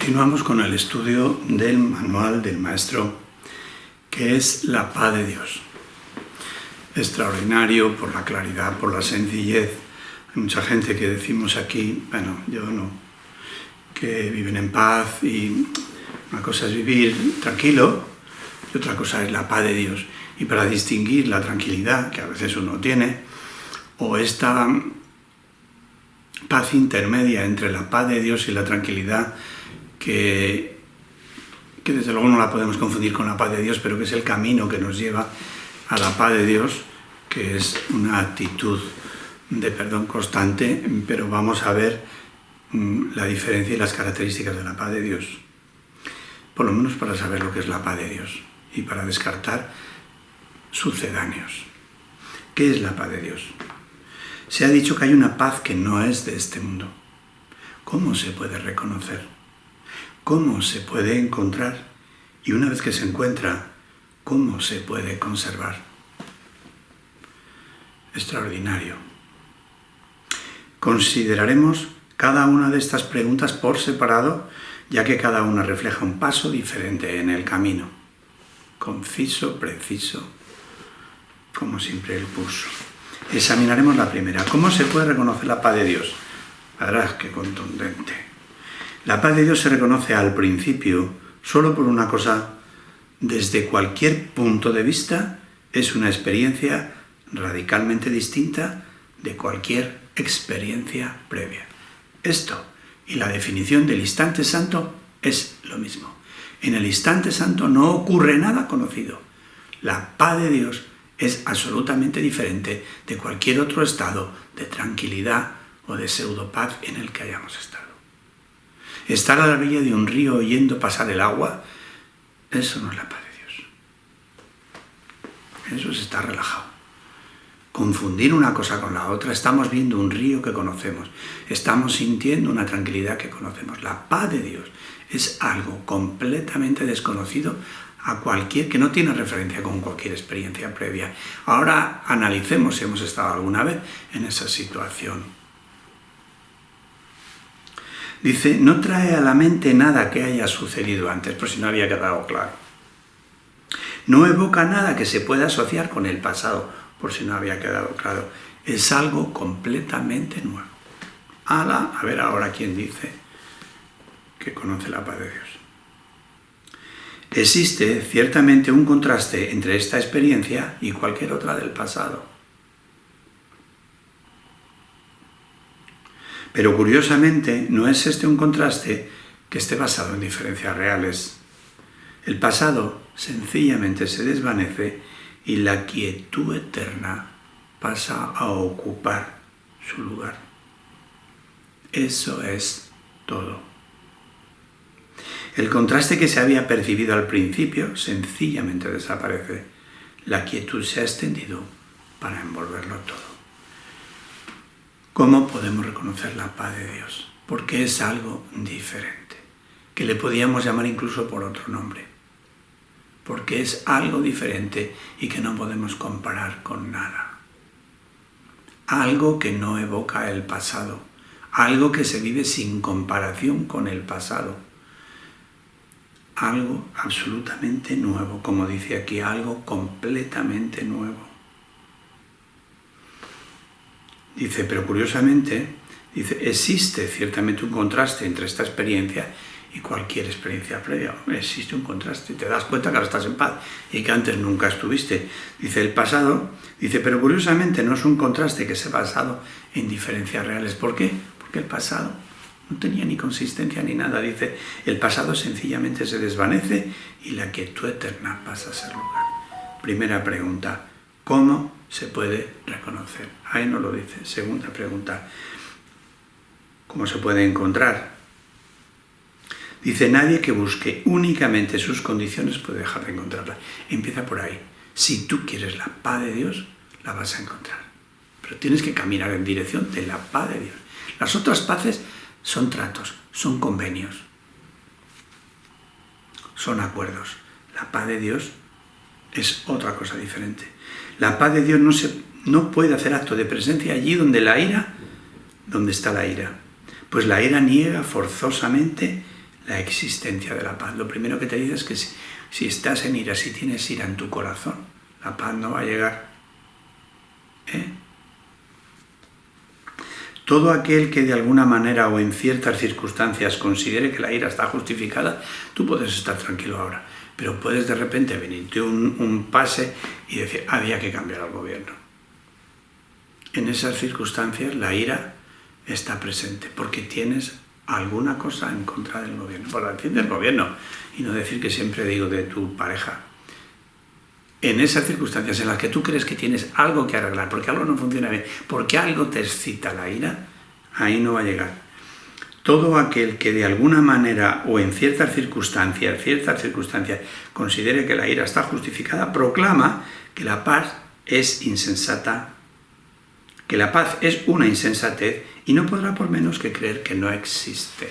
Continuamos con el estudio del manual del maestro, que es la paz de Dios. Extraordinario por la claridad, por la sencillez. Hay mucha gente que decimos aquí, bueno, yo no, que viven en paz y una cosa es vivir tranquilo y otra cosa es la paz de Dios. Y para distinguir la tranquilidad, que a veces uno tiene, o esta paz intermedia entre la paz de Dios y la tranquilidad, que desde luego no la podemos confundir con la paz de Dios, pero que es el camino que nos lleva a la paz de Dios, que es una actitud de perdón constante, pero vamos a ver la diferencia y las características de la paz de Dios, por lo menos para saber lo que es la paz de Dios y para descartar sucedáneos. ¿Qué es la paz de Dios? Se ha dicho que hay una paz que no es de este mundo. ¿Cómo se puede reconocer? ¿Cómo se puede encontrar? Y una vez que se encuentra, ¿cómo se puede conservar? Extraordinario. Consideraremos cada una de estas preguntas por separado, ya que cada una refleja un paso diferente en el camino. Conciso, preciso, como siempre él puso. Examinaremos la primera. ¿Cómo se puede reconocer la paz de Dios? Verás qué contundente. La paz de Dios se reconoce al principio solo por una cosa: desde cualquier punto de vista es una experiencia radicalmente distinta de cualquier experiencia previa. Esto y la definición del instante santo es lo mismo. En el instante santo no ocurre nada conocido. La paz de Dios es absolutamente diferente de cualquier otro estado de tranquilidad o de pseudopaz en el que hayamos estado. Estar a la orilla de un río oyendo pasar el agua, eso no es la paz de Dios. Eso es estar relajado. Confundir una cosa con la otra, estamos viendo un río que conocemos, estamos sintiendo una tranquilidad que conocemos. La paz de Dios es algo completamente desconocido a cualquier, que no tiene referencia con cualquier experiencia previa. Ahora analicemos si hemos estado alguna vez en esa situación. Dice, no trae a la mente nada que haya sucedido antes, por si no había quedado claro. No evoca nada que se pueda asociar con el pasado, por si no había quedado claro. Es algo completamente nuevo. A ver ahora quién dice que conoce la paz de Dios. Existe ciertamente un contraste entre esta experiencia y cualquier otra del pasado. Pero curiosamente no es este un contraste que esté basado en diferencias reales. El pasado sencillamente se desvanece y la quietud eterna pasa a ocupar su lugar. Eso es todo. El contraste que se había percibido al principio sencillamente desaparece. La quietud se ha extendido para envolverlo todo. ¿Cómo podemos reconocer la paz de Dios? Porque es algo diferente, que le podíamos llamar incluso por otro nombre. Porque es algo diferente y que no podemos comparar con nada. Algo que no evoca el pasado, algo que se vive sin comparación con el pasado. Algo absolutamente nuevo, como dice aquí, algo completamente nuevo. Dice, pero curiosamente, dice, existe ciertamente un contraste entre esta experiencia y cualquier experiencia previa. Existe un contraste, te das cuenta que ahora estás en paz y que antes nunca estuviste. Dice, el pasado, dice, pero curiosamente no es un contraste que se ha basado en diferencias reales. ¿Por qué? Porque el pasado no tenía ni consistencia ni nada. Dice, el pasado sencillamente se desvanece y la quietud eterna pasa a ser lugar. Primera pregunta, ¿cómo se puede reconocer? Ahí no lo dice. Segunda pregunta, ¿cómo se puede encontrar? Dice, nadie que busque únicamente sus condiciones puede dejar de encontrarla. Empieza por ahí. Si tú quieres la paz de Dios, la vas a encontrar. Pero tienes que caminar en dirección de la paz de Dios. Las otras paces son tratos, son convenios, son acuerdos. La paz de Dios es otra cosa diferente. La paz de Dios no puede hacer acto de presencia allí donde está la ira. Pues la ira niega forzosamente la existencia de la paz. Lo primero que te dice es que si estás en ira, si tienes ira en tu corazón, la paz no va a llegar. Todo aquel que de alguna manera o en ciertas circunstancias considere que la ira está justificada, tú puedes estar tranquilo ahora, pero puedes de repente venirte un pase y decir, había que cambiar al gobierno. En esas circunstancias la ira está presente porque tienes alguna cosa en contra del gobierno, por decir del gobierno y no decir que siempre digo de tu pareja. En esas circunstancias en las que tú crees que tienes algo que arreglar, porque algo no funciona bien, porque algo te excita la ira, ahí no va a llegar. Todo aquel que de alguna manera o en ciertas circunstancias considere que la ira está justificada, proclama que la paz es insensata, que la paz es una insensatez y no podrá por menos que creer que no existe.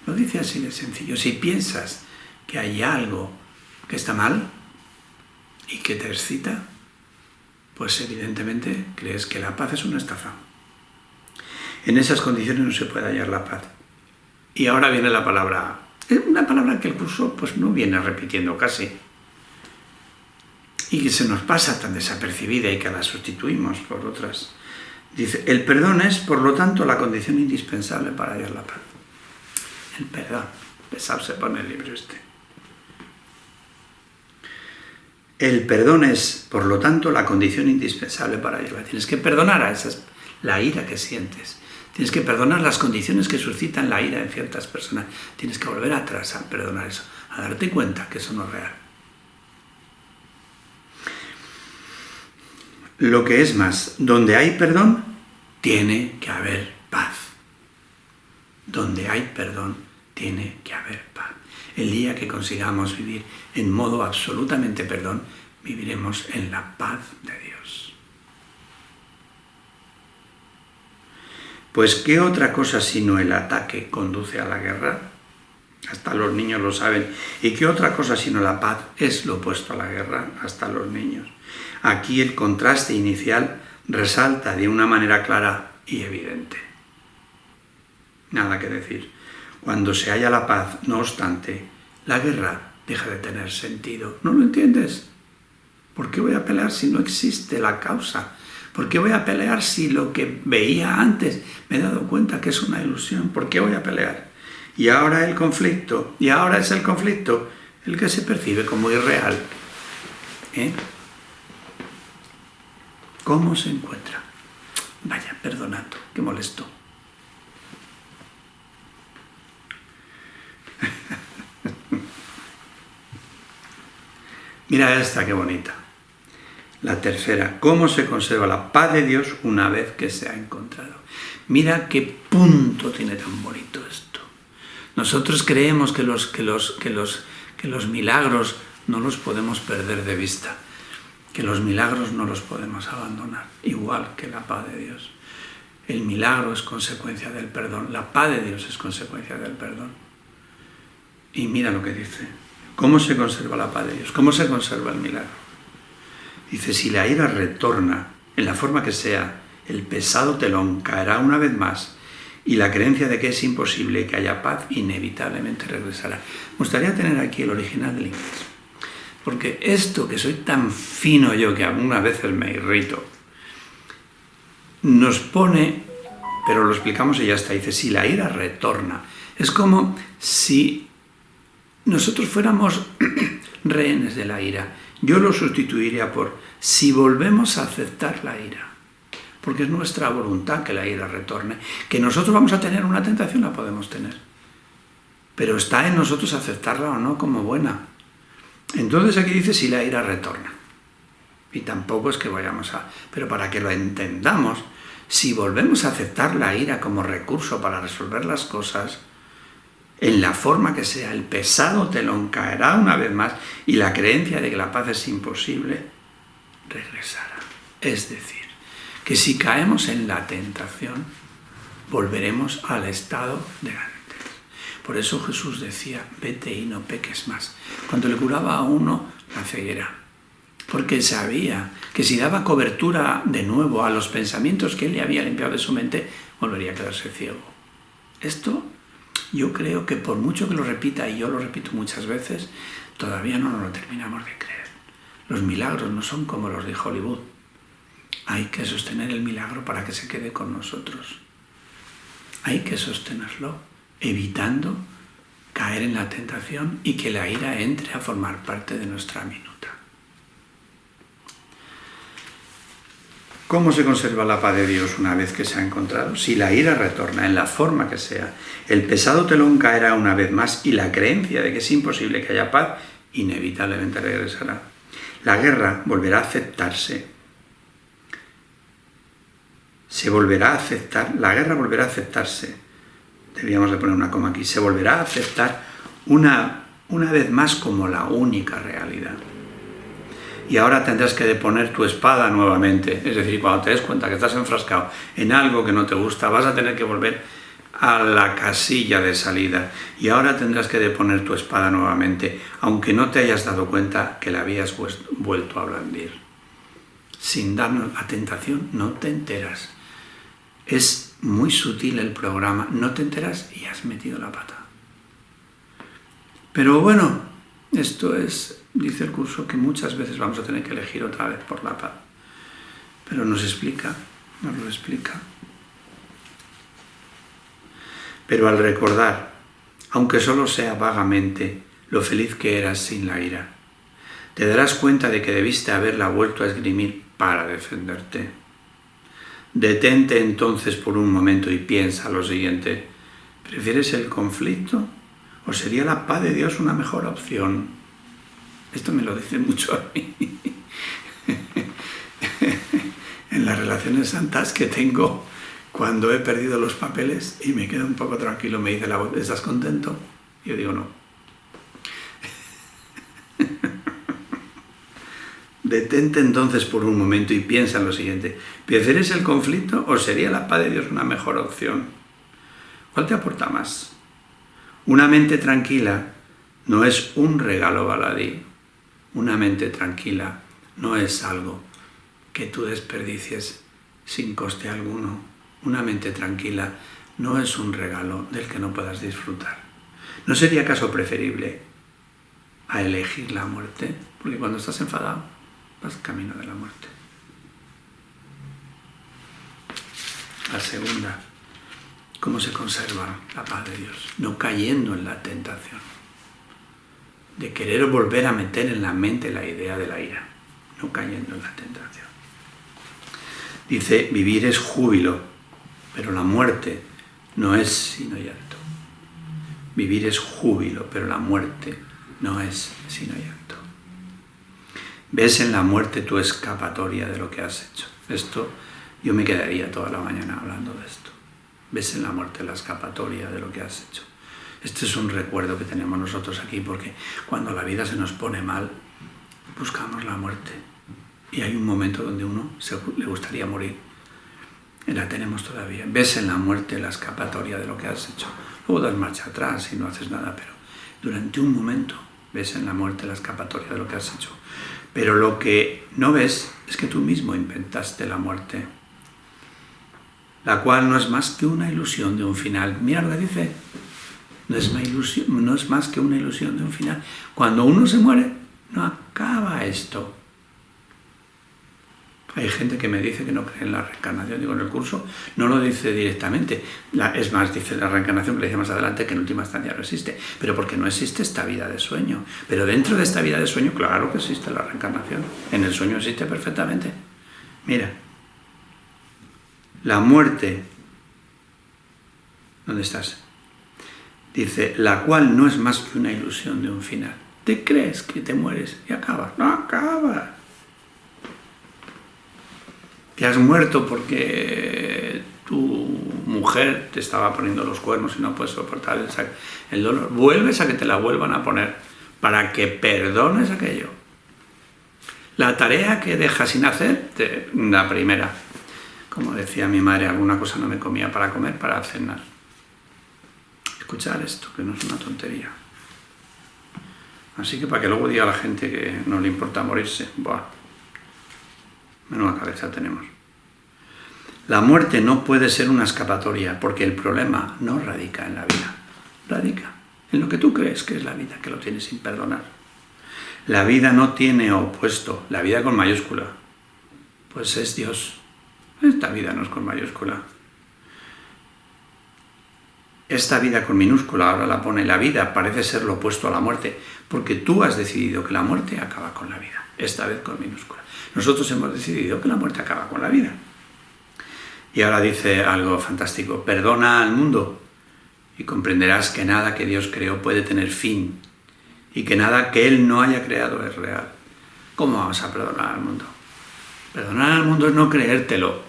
Lo dice así de sencillo. Si piensas que hay algo que está mal y que te excita, pues evidentemente crees que la paz es una estafa. En esas condiciones no se puede hallar la paz. Y ahora viene la palabra, es una palabra que el curso pues no viene repitiendo casi, y que se nos pasa tan desapercibida y que la sustituimos por otras. Dice, el perdón es, por lo tanto, la condición indispensable para hallar la paz. El perdón. Pesado se pone el libro este. El perdón es, por lo tanto, la condición indispensable para hallarla. Tienes que perdonar a esas, la ira que sientes. Tienes que perdonar las condiciones que suscitan la ira en ciertas personas. Tienes que volver atrás a perdonar eso, a darte cuenta que eso no es real. Lo que es más, donde hay perdón, tiene que haber paz. Donde hay perdón, tiene que haber paz. El día que consigamos vivir en modo absolutamente perdón, viviremos en la paz de Dios. Pues, ¿qué otra cosa sino el ataque conduce a la guerra? Hasta los niños lo saben. ¿Y qué otra cosa sino la paz es lo opuesto a la guerra? Hasta los niños. Aquí el contraste inicial resalta de una manera clara y evidente. Nada que decir. Cuando se halla la paz, no obstante, la guerra deja de tener sentido. ¿No lo entiendes? ¿Por qué voy a pelear si no existe la causa? ¿Por qué voy a pelear si lo que veía antes me he dado cuenta que es una ilusión? ¿Por qué voy a pelear? Y ahora el conflicto, y ahora es el conflicto el que se percibe como irreal. ¿Cómo se encuentra? Vaya, perdonando, qué molesto. Mira esta, qué bonita. La tercera, ¿cómo se conserva la paz de Dios una vez que se ha encontrado? Mira qué punto tiene tan bonito esto. Nosotros creemos que los milagros no los podemos perder de vista, que los milagros no los podemos abandonar, igual que la paz de Dios. El milagro es consecuencia del perdón, la paz de Dios es consecuencia del perdón. Y mira lo que dice, ¿cómo se conserva la paz de Dios? ¿Cómo se conserva el milagro? Dice, si la ira retorna, en la forma que sea, el pesado telón caerá una vez más y la creencia de que es imposible que haya paz inevitablemente regresará. Me gustaría tener aquí el original del inglés, porque esto que soy tan fino yo que algunas veces me irrito, nos pone, pero lo explicamos y ya está, dice, si la ira retorna, es como si nosotros fuéramos rehenes de la ira. Yo lo sustituiría por si volvemos a aceptar la ira, porque es nuestra voluntad que la ira retorne. Que nosotros vamos a tener una tentación, la podemos tener, pero está en nosotros aceptarla o no como buena. Entonces aquí dice si la ira retorna, y tampoco es que vayamos a... Pero para que lo entendamos, si volvemos a aceptar la ira como recurso para resolver las cosas, en la forma que sea, el pesado telón caerá una vez más y la creencia de que la paz es imposible regresará. Es decir, que si caemos en la tentación, volveremos al estado de antes. Por eso Jesús decía, vete y no peques más, cuando le curaba a uno la ceguera. Porque sabía que si daba cobertura de nuevo a los pensamientos que él le había limpiado de su mente, volvería a quedarse ciego. Esto Yo creo que por mucho que lo repita, y yo lo repito muchas veces, todavía no nos lo terminamos de creer. Los milagros no son como los de Hollywood. Hay que sostener el milagro para que se quede con nosotros. Hay que sostenerlo, evitando caer en la tentación y que la ira entre a formar parte de nuestra minuta. ¿Cómo se conserva la paz de Dios una vez que se ha encontrado? Si la ira retorna en la forma que sea, el pesado telón caerá una vez más y la creencia de que es imposible que haya paz inevitablemente regresará. La guerra volverá a aceptarse. La guerra volverá a aceptarse. Deberíamos de poner una coma aquí. Se volverá a aceptar una vez más como la única realidad. Y ahora tendrás que deponer tu espada nuevamente. Es decir, cuando te des cuenta que estás enfrascado en algo que no te gusta, vas a tener que volver a la casilla de salida. Y ahora tendrás que deponer tu espada nuevamente, aunque no te hayas dado cuenta que la habías vuelto a blandir. Sin darnos la tentación, no te enteras. Es muy sutil el programa, no te enteras y has metido la pata. Pero bueno, esto es... Dice el curso que muchas veces vamos a tener que elegir otra vez por la paz. Pero nos lo explica. Pero al recordar, aunque solo sea vagamente, lo feliz que eras sin la ira, te darás cuenta de que debiste haberla vuelto a esgrimir para defenderte. Detente entonces por un momento y piensa lo siguiente. ¿Prefieres el conflicto o sería la paz de Dios una mejor opción? Esto me lo dice mucho a mí. En las relaciones santas que tengo, cuando he perdido los papeles y me quedo un poco tranquilo, me dice la voz, ¿estás contento? Y yo digo, no. Detente entonces por un momento y piensa en lo siguiente. ¿Prefieres el conflicto o sería la paz de Dios una mejor opción? ¿Cuál te aporta más? Una mente tranquila no es un regalo baladí. Una mente tranquila no es algo que tú desperdicies sin coste alguno. Una mente tranquila no es un regalo del que no puedas disfrutar. ¿No sería acaso preferible a elegir la muerte? Porque cuando estás enfadado, vas camino de la muerte. La segunda, ¿cómo se conserva la paz de Dios? No cayendo en la tentación de querer volver a meter en la mente la idea de la ira, no cayendo en la tentación. Dice, vivir es júbilo, pero la muerte no es sino llanto. Vivir es júbilo, pero la muerte no es sino llanto. Ves en la muerte tu escapatoria de lo que has hecho. Esto, yo me quedaría toda la mañana hablando de esto. Ves en la muerte la escapatoria de lo que has hecho. Este es un recuerdo que tenemos nosotros aquí, porque cuando la vida se nos pone mal, buscamos la muerte. Y hay un momento donde uno le gustaría morir. Y la tenemos todavía. Ves en la muerte la escapatoria de lo que has hecho. Luego das marcha atrás y no haces nada, pero durante un momento ves en la muerte la escapatoria de lo que has hecho. Pero lo que no ves es que tú mismo inventaste la muerte, la cual no es más que una ilusión de un final. Mira lo que dice. No es más que una ilusión de un final. Cuando uno se muere, no acaba esto. Hay gente que me dice que no cree en la reencarnación. Digo, en el curso no lo dice directamente. Es más, dice la reencarnación, que le dice más adelante, que en última instancia no existe. Pero porque no existe esta vida de sueño. Pero dentro de esta vida de sueño, claro que existe la reencarnación. En el sueño existe perfectamente. Mira, la muerte. ¿Dónde estás? Dice, la cual no es más que una ilusión de un final. ¿Te crees que te mueres y acabas? No acaba. Te has muerto porque tu mujer te estaba poniendo los cuernos y no puedes soportar el dolor. Vuelves a que te la vuelvan a poner para que perdones aquello. La tarea que dejas sin hacer, la primera. Como decía mi madre, alguna cosa no me comía para comer, para cenar. Escuchar esto, que no es una tontería. Así que para que luego diga la gente que no le importa morirse, ¡buah! Menuda cabeza tenemos. La muerte no puede ser una escapatoria, porque el problema no radica en la vida. radica en lo que tú crees que es la vida, que lo tienes sin perdonar. La vida no tiene opuesto, la vida con mayúscula, pues es Dios. Esta vida no es con mayúscula. Esta vida con minúscula, ahora la pone la vida, parece ser lo opuesto a la muerte, porque tú has decidido que la muerte acaba con la vida, esta vez con minúscula. Nosotros hemos decidido que la muerte acaba con la vida. Y ahora dice algo fantástico: perdona al mundo y comprenderás que nada que Dios creó puede tener fin y que nada que Él no haya creado es real. ¿Cómo vamos a perdonar al mundo? Perdonar al mundo es no creértelo,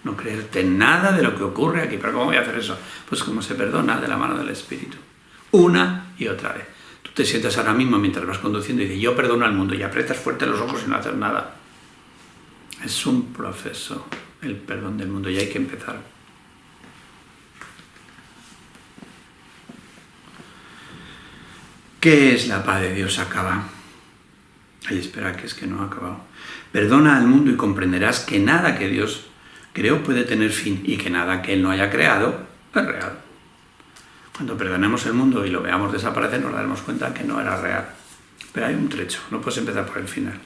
no creerte nada de lo que ocurre aquí. ¿Pero cómo voy a hacer eso? Pues como se perdona de la mano del Espíritu, una y otra vez. Tú te sientas ahora mismo mientras vas conduciendo y dices: yo perdono al mundo, y aprietas fuerte los ojos y no haces nada. Es un proceso, el perdón del mundo, y hay que empezar. ¿Qué es la paz de Dios? Acaba. Ay, espera, que es que no ha acabado. Perdona al mundo y comprenderás que nada que Dios creó puede tener fin y que nada que Él no haya creado es real. Cuando perdonemos el mundo y lo veamos desaparecer, nos daremos cuenta que no era real. Pero hay un trecho, no puedes empezar por el final.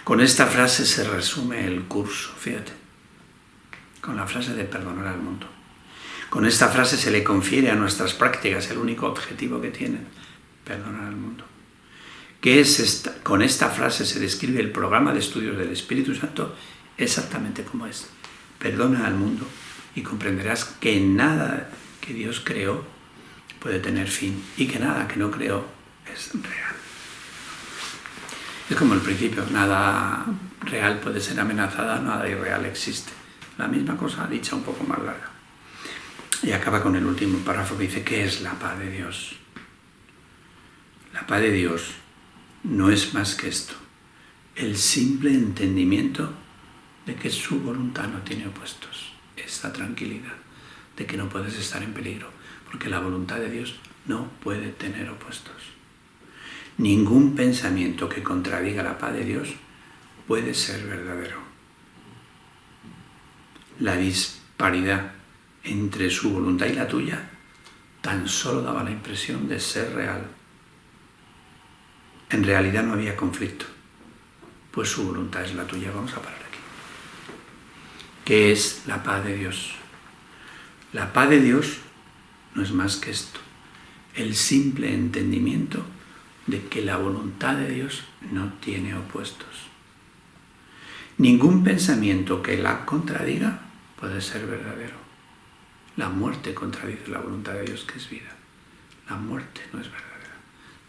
Con esta frase se resume el curso, fíjate. Con la frase de perdonar al mundo. Con esta frase se le confiere a nuestras prácticas el único objetivo que tienen: perdonar al mundo. ¿Qué es esta? Con esta frase se describe el programa de estudios del Espíritu Santo exactamente como es. Perdona al mundo y comprenderás que nada que Dios creó puede tener fin y que nada que no creó es real. Es como el principio: nada real puede ser amenazada, nada irreal existe. La misma cosa dicha un poco más larga. Y acaba con el último párrafo que dice: ¿qué es la paz de Dios? La paz de Dios no es más que esto: el simple entendimiento de que su voluntad no tiene opuestos. Esa tranquilidad de que no puedes estar en peligro, porque la voluntad de Dios no puede tener opuestos. Ningún pensamiento que contradiga la paz de Dios puede ser verdadero. La disparidad entre su voluntad y la tuya tan solo daba la impresión de ser real. En realidad no había conflicto, pues su voluntad es la tuya. Vamos a parar aquí. ¿Qué es la paz de Dios? La paz de Dios no es más que esto: el simple entendimiento de que la voluntad de Dios no tiene opuestos. Ningún pensamiento que la contradiga puede ser verdadero. La muerte contradice la voluntad de Dios, que es vida. La muerte no es verdadera.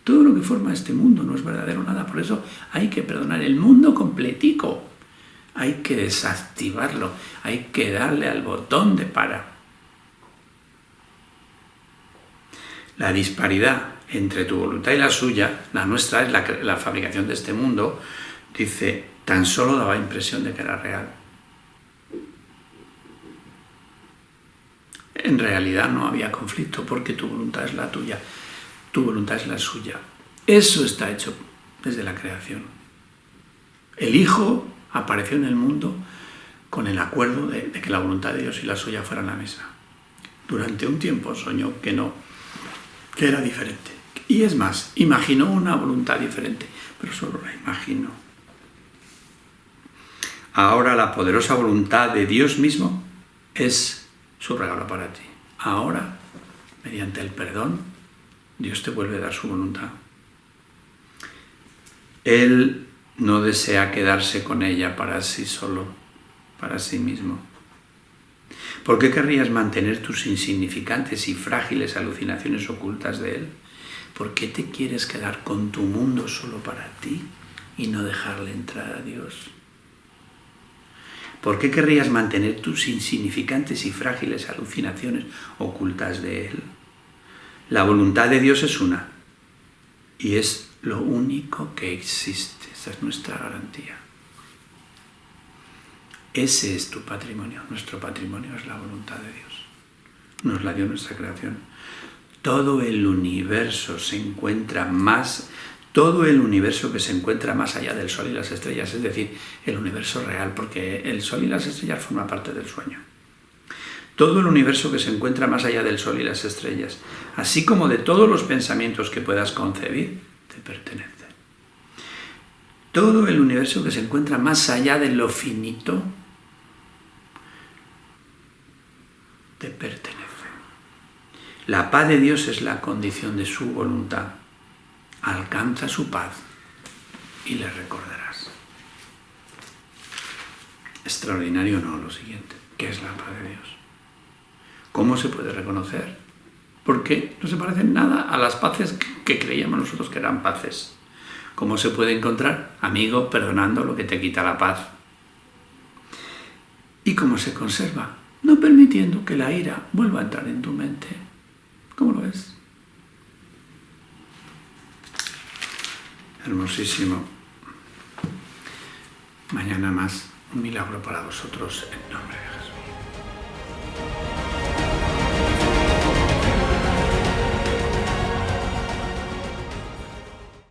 Todo lo que forma este mundo no es verdadero nada. Por eso hay que perdonar el mundo completico. Hay que desactivarlo. Hay que darle al botón de para. La disparidad entre tu voluntad y la suya, la nuestra es la fabricación de este mundo, dice, tan solo daba impresión de que era real. En realidad no había conflicto, porque tu voluntad es la tuya, tu voluntad es la suya. Eso está hecho desde la creación. El Hijo apareció en el mundo con el acuerdo de que la voluntad de Dios y la suya fueran la misma. Durante un tiempo soñó que no, que era diferente. Y es más, imaginó una voluntad diferente, pero solo la imaginó. Ahora la poderosa voluntad de Dios mismo es su regalo para ti. Ahora, mediante el perdón, Dios te vuelve a dar su voluntad. Él no desea quedarse con ella para sí solo, para sí mismo. ¿Por qué querrías mantener tus insignificantes y frágiles alucinaciones ocultas de Él? ¿Por qué te quieres quedar con tu mundo solo para ti y no dejarle entrar a Dios? ¿Por qué querrías mantener tus insignificantes y frágiles alucinaciones ocultas de Él? La voluntad de Dios es una y es lo único que existe. Esa es nuestra garantía. Ese es tu patrimonio. Nuestro patrimonio es la voluntad de Dios. Nos la dio nuestra creación. Todo el universo se encuentra más, todo el universo que se encuentra más allá del Sol y las estrellas, es decir, el universo real, porque el Sol y las estrellas forman parte del sueño. todo el universo que se encuentra más allá del sol y las estrellas, así como de todos los pensamientos que puedas concebir, te pertenece. Todo el universo que se encuentra más allá de lo finito, te pertenece. La paz de Dios es la condición de su voluntad. Alcanza su paz y le recordarás. Extraordinario no, lo siguiente. ¿Qué es la paz de Dios? ¿Cómo se puede reconocer? Porque no se parecen nada a las paces que creíamos nosotros que eran paces. ¿Cómo se puede encontrar? Amigo, perdonando lo que te quita la paz. ¿Y cómo se conserva? No permitiendo que la ira vuelva a entrar en tu mente. ¿Cómo lo ves? Hermosísimo. Mañana más, un milagro para vosotros en nombre de Jesús.